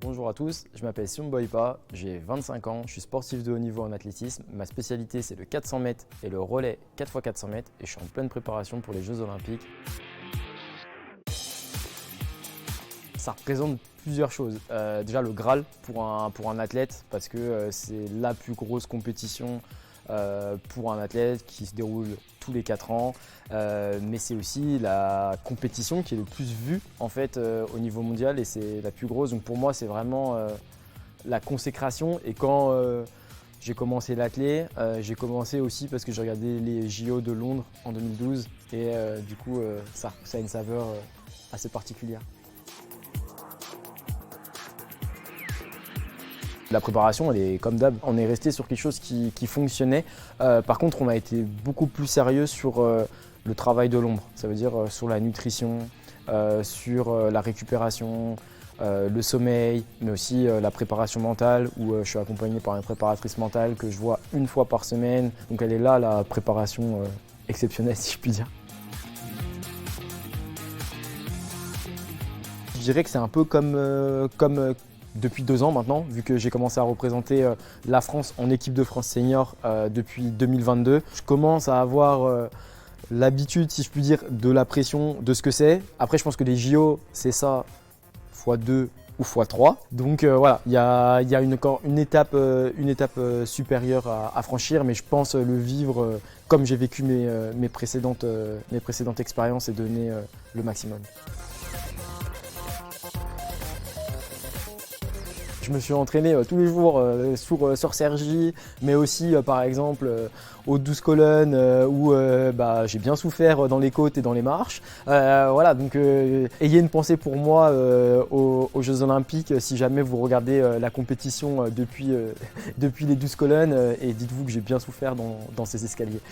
Bonjour à tous, je m'appelle Sion Boipa, j'ai 25 ans, je suis sportif de haut niveau en athlétisme. Ma spécialité c'est le 400 mètres et le relais 4x400 mètres et je suis en pleine préparation pour les Jeux Olympiques. Ça représente plusieurs choses. Déjà le Graal pour un athlète parce que c'est la plus grosse compétition pour un athlète qui se déroule tous les 4 ans. Mais c'est aussi la compétition qui est le plus vue en fait, au niveau mondial et c'est la plus grosse. Donc pour moi c'est vraiment la consécration. Et quand j'ai commencé l'athlé, j'ai commencé aussi parce que j'ai regardé les JO de Londres en 2012 et du coup ça a une saveur assez particulière. La préparation, elle est comme d'hab. On est resté sur quelque chose qui fonctionnait. Par contre, on a été beaucoup plus sérieux sur le travail de l'ombre. Ça veut dire sur la nutrition, sur la récupération, le sommeil, mais aussi la préparation mentale où je suis accompagné par une préparatrice mentale que je vois une fois par semaine. Donc elle est là, la préparation exceptionnelle si je puis dire. Je dirais que c'est un peu comme depuis 2 ans maintenant, vu que j'ai commencé à représenter la France en équipe de France senior depuis 2022. Je commence à avoir l'habitude, si je puis dire, de la pression, de ce que c'est. Après, je pense que les JO, c'est ça, x2 ou x3. Donc voilà, il y a encore une étape supérieure à franchir, mais je pense le vivre comme j'ai vécu mes précédentes expériences et donner le maximum. Je me suis entraîné tous les jours sur Cergy, mais aussi par exemple aux 12 colonnes où j'ai bien souffert dans les côtes et dans les marches. Voilà, donc ayez une pensée pour moi aux Jeux Olympiques si jamais vous regardez la compétition depuis les 12 colonnes et dites-vous que j'ai bien souffert dans ces escaliers.